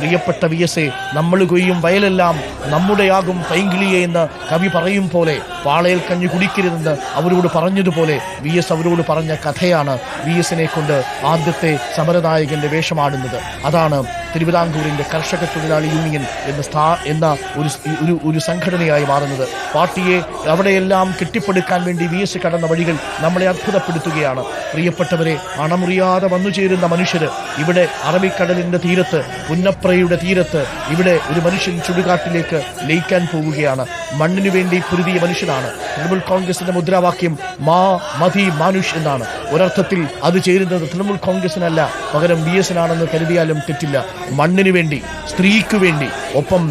പ്രിയപ്പെട്ട VS, നമ്മൾ കൊയ്യും വയലെല്ലാം നമ്മുടെയാകും പൈങ്കിളിയെ എന്ന് കവി പറയും പോലെ പാളയിൽ കഞ്ഞി കുടിക്കരുതെന്ന് അവരോട് പറഞ്ഞതുപോലെ VS അവരോട് പറഞ്ഞ കഥയാണ് VSനെ കൊണ്ട് ആദ്യത്തെ സമരനായകന്റെ വേഷമാടുന്നത്. അതാണ് തിരുവിതാംകൂറിന്റെ കർഷക തൊഴിലാളി യൂണിയൻ എന്ന ഒരു സംഘടനയായി മാറുന്നത്. പാർട്ടിയെ അവിടെയെല്ലാം കെട്ടിപ്പടുക്കാൻ വേണ്ടി VS കടന്ന വഴികൾ നമ്മളെ അത്ഭുതപ്പെടുത്തുകയാണ്. പ്രിയപ്പെട്ടവരെ, അണമുറിയാതെ വന്നു ചേരുന്ന മനുഷ്യര് ഇവിടെ അറബിക്കടലിന്റെ തീരത്ത്, പുന്നപ്രയുടെ തീരത്ത് ഇവിടെ ഒരു മനുഷ്യൻ ചുടുകാട്ടിലേക്ക് ലയിക്കാൻ പോവുകയാണ്. മണ്ണിനു വേണ്ടി പൊരുതിയ മനുഷ്യനാണ്. തൃണമൂൽ കോൺഗ്രസിന്റെ മുദ്രാവാക്യം മാ മതി മാനുഷ് എന്നാണ്. ഒരർത്ഥത്തിൽ അത് ചേരുന്നത് തൃണമൂൽ കോൺഗ്രസിനല്ല, പകരം VSനാണെന്ന് കരുതിയാലും തെറ്റില്ല. മണ്ണിനു വേണ്ടി, സ്ത്രീക്ക് വേണ്ടി, ഒപ്പം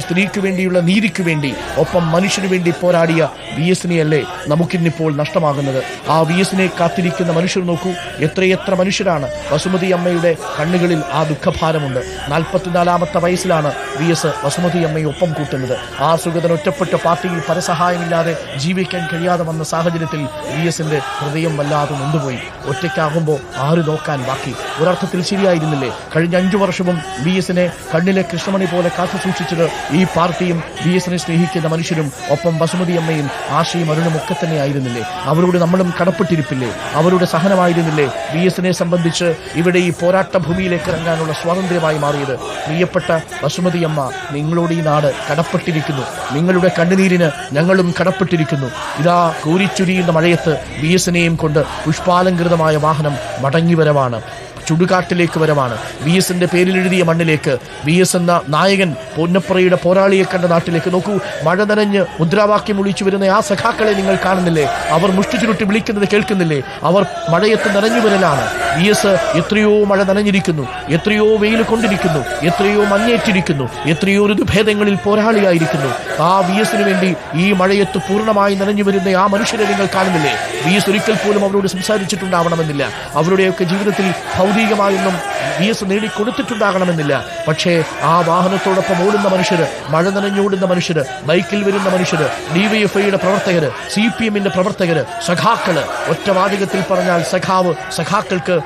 സ്ത്രീക്ക് വേണ്ടിയുള്ള നീതിക്ക് വേണ്ടി, ഒപ്പം മനുഷ്യന് വേണ്ടി പോരാടിയ VSനെയല്ലേ നമുക്കിന്നിപ്പോൾ നഷ്ടമാകുന്നത്. ആ VSനെ കാത്തിരിക്കുന്ന മനുഷ്യർ നോക്കൂ, എത്രയെത്ര മനുഷ്യരാണ്. വസുമതി അമ്മയുടെ കണ്ണുകളിൽ ആ ദുഃഖഭാരമുണ്ട്. 44-ാമത്തെ വയസ്സിലാണ് VS വസുമതി അമ്മയെ ഒപ്പം കൂട്ടുന്നത്. ആ സുഗതൻ ഒറ്റപ്പെട്ട പാർട്ടിയിൽ പരസഹായമില്ലാതെ ജീവിക്കാൻ കഴിയാതെ വന്ന സാഹചര്യത്തിൽ VSന്റെ ഹൃദയം വല്ലാതെ നൊന്തുപോയി. ഒറ്റയ്ക്കാകുമ്പോൾ ആര് നോക്കാൻ ബാക്കി? ഒരർത്ഥത്തിൽ ശരിയായിരുന്നില്ലേ? കഴിഞ്ഞ 5 വർഷവും VSനെ കണ്ണിലെ കൃഷ്ണമണി പോലെ കാത്തു സൂക്ഷിച്ചത് ഈ പാർട്ടിയും VSനെ സ്നേഹിക്കുന്ന മനുഷ്യരും ഒപ്പം വസുമതി അമ്മയും ആശയും അരുണും ഒക്കെ തന്നെ ആയിരുന്നില്ലേ? അവരോട് നമ്മളും കടപ്പെട്ടിരിപ്പില്ലേ? അവരുടെ സഹനമായിരുന്നില്ലേ VSനെ സംബന്ധിച്ച് ഇവിടെ ഈ പോരാട്ട ഭൂമിയിലേക്ക് ഇറങ്ങാനുള്ള സ്വാതന്ത്ര്യമായി മാറിയത്? പ്രിയപ്പെട്ട വസുമതി അമ്മ, നിങ്ങളോട് ഈ നാട് കടപ്പെട്ടിരിക്കുന്നു. നിങ്ങളുടെ കണ്ണുനീരിന് ഞങ്ങളും കടപ്പെട്ടിരിക്കുന്നു. ഇതാ കോരിച്ചൊരിയുന്ന മഴയത്ത് VSനെയും കൊണ്ട് പുഷ്പാലങ്കൃതമായ വാഹനം മടങ്ങിവരവാണ്, ചുടുകാട്ടിലേക്ക് വരവാണ്. VSന്റെ പേരിലെഴുതിയ മണ്ണിലേക്ക്, VS എന്ന നായകൻ പൊന്നപ്രയുടെ പോരാളിയെ കണ്ട നാട്ടിലേക്ക്. നോക്കൂ, മഴ നനഞ്ഞ് മുദ്രാവാക്യം വിളിച്ചു വരുന്ന ആ സഖാക്കളെ നിങ്ങൾ കാണുന്നില്ലേ? അവർ മുഷ്ടി ചുരുട്ടി വിളിക്കുന്നത് കേൾക്കുന്നില്ലേ? അവർ മഴയത്ത് നനഞ്ഞു വരലാണ്. VS എത്രയോ മഴ നനഞ്ഞിരിക്കുന്നു, എത്രയോ വെയിൽ കൊണ്ടിരിക്കുന്നു, എത്രയോ മഞ്ഞേറ്റിരിക്കുന്നു, എത്രയോ ഋതുഭേദങ്ങളിൽ പോരാളിയായിരിക്കുന്നു. ആ VSന് വേണ്ടി ഈ മഴയത്ത് പൂർണ്ണമായി നനഞ്ഞു വരുന്ന ആ മനുഷ്യരെ നിങ്ങൾ കാണുന്നില്ലേ? VS ഒരിക്കൽ പോലും അവരോട് സംസാരിച്ചിട്ടുണ്ടാവണമെന്നില്ല. അവരുടെയൊക്കെ ജീവിതത്തിൽ ഭൗതികമായൊന്നും VS നേടിക്കൊടുത്തിട്ടുണ്ടാകണമെന്നില്ല. പക്ഷേ ആ വാഹനത്തോടൊപ്പം ഓടുന്ന മനുഷ്യര്, മഴ നനഞ്ഞോടുന്ന മനുഷ്യര്, ബൈക്കിൽ വരുന്ന മനുഷ്യര്, DYFIയുടെ പ്രവർത്തകര്, CPMന്റെ പ്രവർത്തകര്, സഖാക്കള്, ഒറ്റവാചകത്തിൽ പറഞ്ഞാൽ സഖാവ്, സഖാക്കൾക്ക്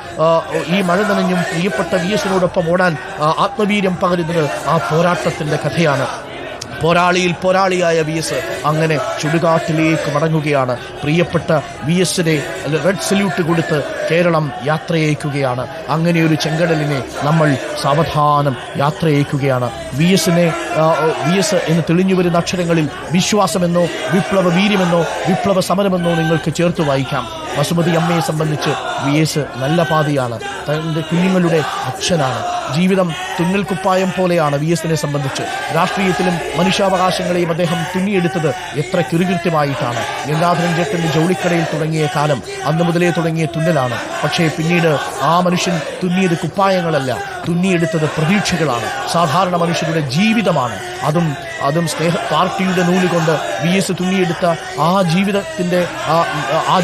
ഈ മഴ നനഞ്ഞും പ്രിയപ്പെട്ട VSനോടൊപ്പം ഓടാൻ ആത്മവീര്യം പകരുന്നത് ആ പോരാട്ടത്തിന്റെ കഥയാണ്. പോരാളിയിൽ പോരാളിയായ VS അങ്ങനെ ചുടുകാട്ടിലേക്ക് മടങ്ങുകയാണ്. പ്രിയപ്പെട്ട VSനെ റെഡ് സല്യൂട്ട് കൊടുത്ത് കേരളം യാത്രയയക്കുകയാണ്. അങ്ങനെയൊരു ചെങ്കടലിനെ നമ്മൾ സാവധാനം യാത്രയയക്കുകയാണ്. VS എന്ന് തെളിഞ്ഞു വരുന്ന അക്ഷരങ്ങളിൽ വിശ്വാസമെന്നോ വിപ്ലവ വീര്യമെന്നോ വിപ്ലവ സമരമെന്നോ നിങ്ങൾക്ക് ചേർത്ത് വായിക്കാം. വസുമതി അമ്മയെ സംബന്ധിച്ച് VS നല്ല പാതിയാണ്. തൻ്റെ കുഞ്ഞുങ്ങളുടെ അച്ഛനാണ്. ജീവിതം തുന്നൽക്കുപ്പായം പോലെയാണ് VSനെ സംബന്ധിച്ച്. രാഷ്ട്രീയത്തിലും മനുഷ്യാവകാശങ്ങളെയും അദ്ദേഹം തുന്നിയെടുത്തത് എത്ര കൃത്യമായിട്ടാണ്. ഗംഗാധരൻ ചേട്ടൻ്റെ ജൗളിക്കടയിൽ തുടങ്ങിയ കാലം അന്ന് മുതലേ തുടങ്ങിയ തുന്നലാണ്. പക്ഷേ പിന്നീട് ആ മനുഷ്യൻ തുന്നിയത് കുപ്പായങ്ങളല്ല, തുന്നിയെടുത്തത് പ്രതീക്ഷകളാണ്. സാധാരണ മനുഷ്യരുടെ ജീവിതമാണ്. അതും പാർട്ടിയുടെ നൂലുകൊണ്ട് VS തുന്നിയെടുത്ത ആ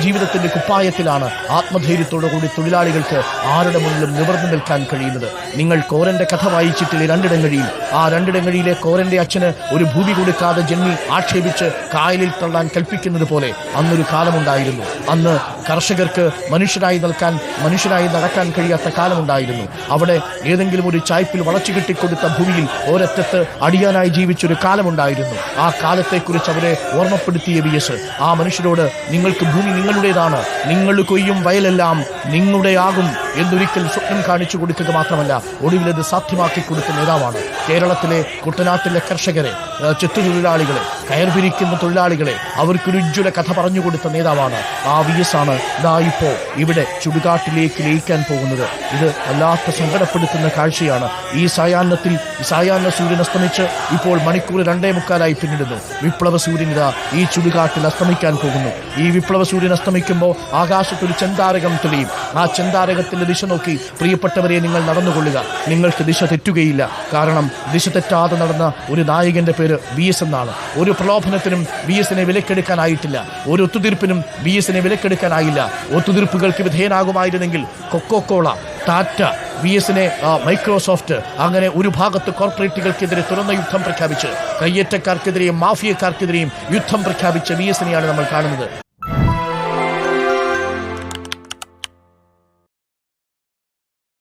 ജീവിതത്തിന്റെ കുപ്പായത്തിലാണ് ആത്മധൈര്യത്തോടു കൂടി തൊഴിലാളികൾക്ക് ആരുടെ മുന്നിലും നിവർന്നു നിൽക്കാൻ കഴിയുന്നത്. നിങ്ങൾ കോരന്റെ കഥ വായിച്ചിട്ടില്ലേ? 2 ആ 2 കോരന്റെ അച്ഛന് ഒരു ഭൂമി കൊടുക്കാതെ ജന്മി ആക്ഷേപിച്ച് കായലിൽ തള്ളാൻ കൽപ്പിക്കുന്നത് പോലെ അന്നൊരു കാലമുണ്ടായിരുന്നു. അന്ന് കർഷകർക്ക് മനുഷ്യരായി നടക്കാൻ കഴിയാത്ത കാലമുണ്ടായിരുന്നു. അവിടെ ഏതെങ്കിലും ഒരു ചായ്പിൽ വളച്ചു കെട്ടിക്കൊടുത്ത ഭൂമിയിൽ ഒരറ്റത്ത് അടിയാനായി ജീവിച്ചൊരു കാലമുണ്ടായിരുന്നു. ആ കാലത്തെക്കുറിച്ച് അവരെ ഓർമ്മപ്പെടുത്തിയ VS ആ മനുഷ്യരോട് നിങ്ങൾക്ക് ഭൂമി നിങ്ങളുടേതാണ്, നിങ്ങൾ കൊയ്യും വയലെല്ലാം നിങ്ങളുടെയാകും എന്നൊരിക്കൽ സ്വപ്നം കാണിച്ചു കൊടുക്കുക മാത്രമല്ല, ഒടുവിലത് സാധ്യമാക്കി കൊടുത്ത നേതാവാണ്. കേരളത്തിലെ കുട്ടനാട്ടിലെ കർഷകരെ, ചെത്തുതൊഴിലാളികളെ, കയർപിരിക്കുന്ന തൊഴിലാളികളെ അവർക്കൊരു ഉജ്ജ്വല കഥ പറഞ്ഞു കൊടുത്ത നേതാവാണ് ആ VS ആണ്. ഇതാ ഇപ്പോ ഇവിടെ ചുടുകാട്ടിലേക്ക് ലയിക്കാൻ പോകുന്നത്. ഇത് വല്ലാത്ത സങ്കടപ്പെടുത്തുന്ന കാഴ്ചയാണ്. ഈ സായാഹ്ന സൂര്യൻ അസ്തമിച്ച് ഇപ്പോൾ മണിക്കൂർ 2:45 പിന്നിടുന്നു. വിപ്ലവ സൂര്യൻ ഇതാ ഈ ചുടുകാട്ടിൽ അസ്തമിക്കാൻ പോകുന്നു. ഈ വിപ്ലവ സൂര്യൻ അസ്തമിക്കുമ്പോൾ ആകാശത്തൊരു ചെന്താരകം തെളിയും. ആ ചെന്താരകത്തിന്റെ ദിശ നോക്കി പ്രിയപ്പെട്ടവരെ നിങ്ങൾ നടന്നുകൊള്ളുക. നിങ്ങൾക്ക് ദിശ തെറ്റുകയില്ല. കാരണം ദിശ തെറ്റാതെ നടന്ന ഒരു നായകന്റെ പേര് VS എന്നാണ്. ഒരു പ്രലോഭനത്തിനും VSനെ വിലക്കെടുക്കാനായിട്ടില്ല. ഒരു ഒത്തുതീർപ്പിനും VSനെ വിലക്കെടുക്കാനായില്ല. ഒത്തുതീർപ്പുകൾക്ക് വിധേയനാകുമായിരുന്നെങ്കിൽ കൊക്കോകോള, ടാറ്റ, VSനെ മൈക്രോസോഫ്റ്റ്, അങ്ങനെ ഒരു ഭാഗത്ത് കോർപ്പറേറ്റുകൾക്കെതിരെ തുറന്ന യുദ്ധം പ്രഖ്യാപിച്ച് കയ്യേറ്റക്കാർക്കെതിരെയും മാഫിയക്കാർക്കെതിരെയും യുദ്ധം പ്രഖ്യാപിച്ച VSനെയാണ് നമ്മൾ കാണുന്നത്.